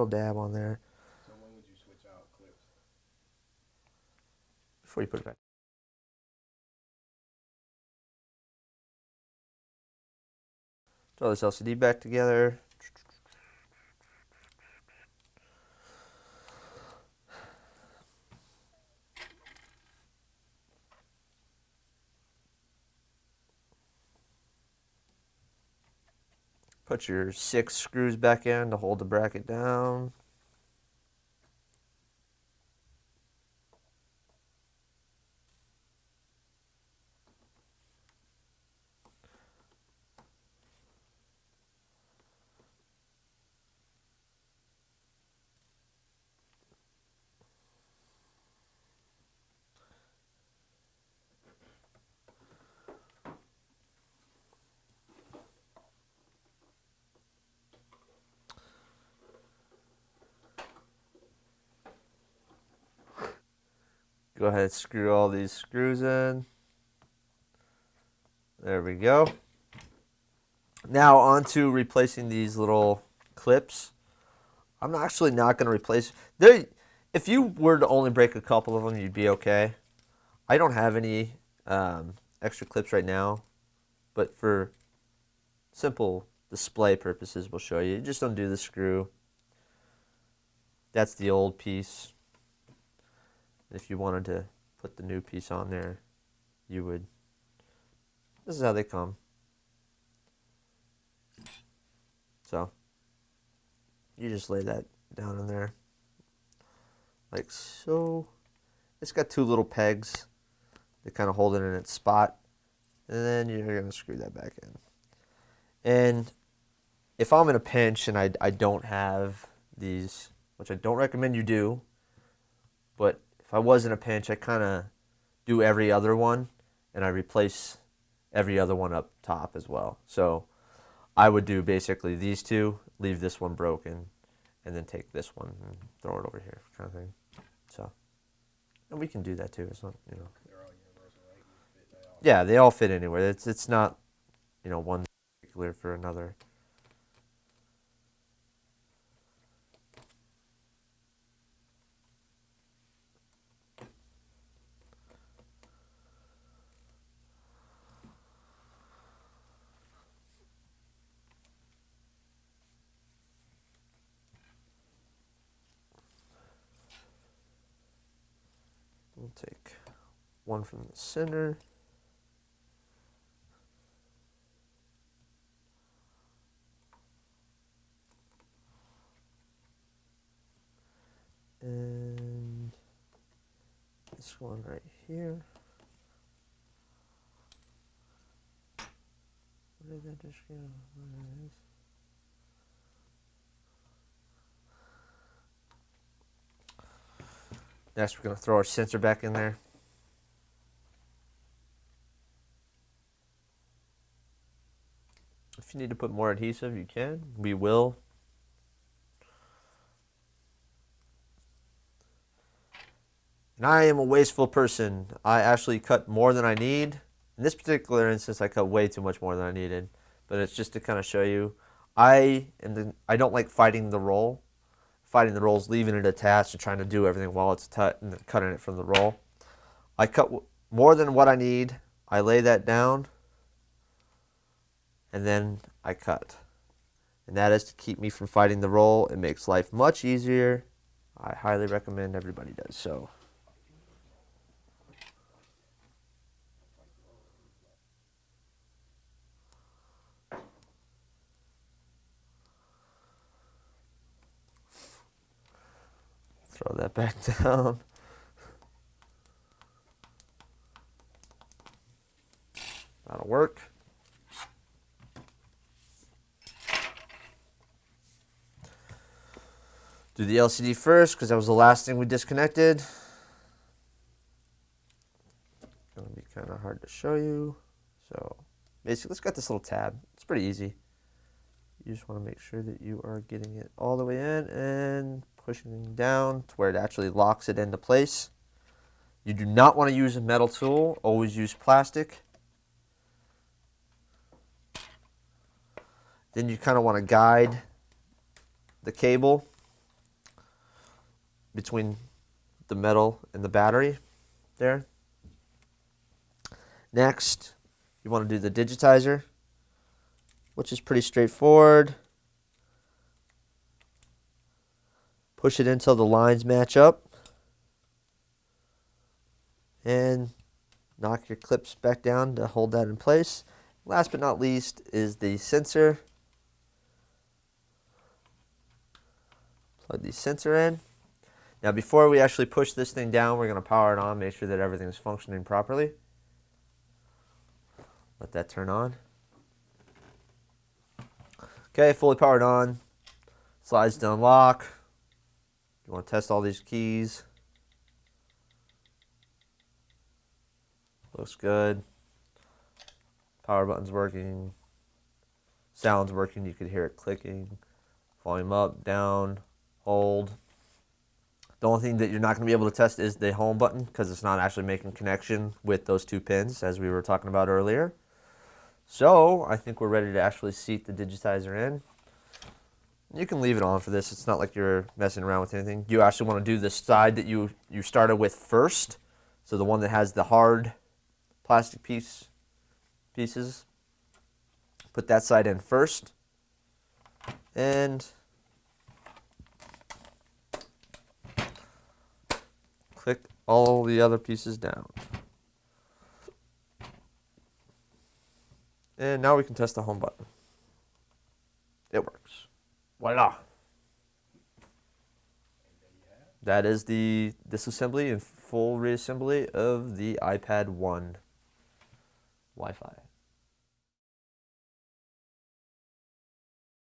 little dab on there. So when would you switch out clips? Before you put it back. Throw this LCD back together. Put your 6 screws back in to hold the bracket down. Go ahead and screw all these screws in. There we go. Now on to replacing these little clips. I'm actually not going to replace. If you were to only break a couple of them, you'd be okay. I don't have any extra clips right now, but for simple display purposes, we'll show you. You just undo the screw. That's the old piece. If you wanted to put the new piece on there, you would. This is how they come. So you just lay that down in there like so. It's got 2 little pegs that kind of hold it in its spot, and then you're going to screw that back in. And if I'm in a pinch and I don't have these, which I don't recommend you do, but if I was in a pinch, I kind of do every other one, and I replace every other one up top as well. So I would do basically these 2, leave this one broken, and then take this one and throw it over here, kind of thing. So, and we can do that too. It's not, They're all universal, right? Yeah, they all fit anywhere. It's not, one particular for another. We'll take one from the center. And this one right here. Where did that just go? There it is. Next, we're going to throw our sensor back in there. If you need to put more adhesive, you can. We will. And I am a wasteful person. I actually cut more than I need. In this particular instance, I cut way too much more than I needed. But it's just to kind of show you. I don't like fighting the roll. Fighting the roll is leaving it attached and trying to do everything while it's and then cutting it from the roll. I cut more than what I need. I lay that down. And then I cut. And that is to keep me from fighting the roll. It makes life much easier. I highly recommend everybody does so. Throw that back down. That'll work. Do the LCD first because that was the last thing we disconnected. It's going to be kind of hard to show you. So basically, let's get this little tab. It's pretty easy. You just want to make sure that you are getting it all the way in and pushing down to where it actually locks it into place. You do not want to use a metal tool. Always use plastic. Then you kind of want to guide the cable between the metal and the battery there. Next, you want to do the digitizer, which is pretty straightforward. Push it until the lines match up. And knock your clips back down to hold that in place. Last but not least is the sensor. Plug the sensor in. Now before we actually push this thing down, we're going to power it on, make sure that everything's functioning properly. Let that turn on. Okay, fully powered on. Slides to unlock. You want to test all these keys. Looks good. Power button's working. Sound's working. You could hear it clicking. Volume up, down, hold. The only thing that you're not going to be able to test is the home button because it's not actually making connection with those two pins as we were talking about earlier. So I think we're ready to actually seat the digitizer in. You can leave it on for this. It's not like you're messing around with anything. You actually want to do the side that you started with first. So the one that has the hard plastic pieces. Put that side in first. And click all the other pieces down. And now we can test the home button. It works. Voila. That is the disassembly and full reassembly of the iPad 1 Wi-Fi.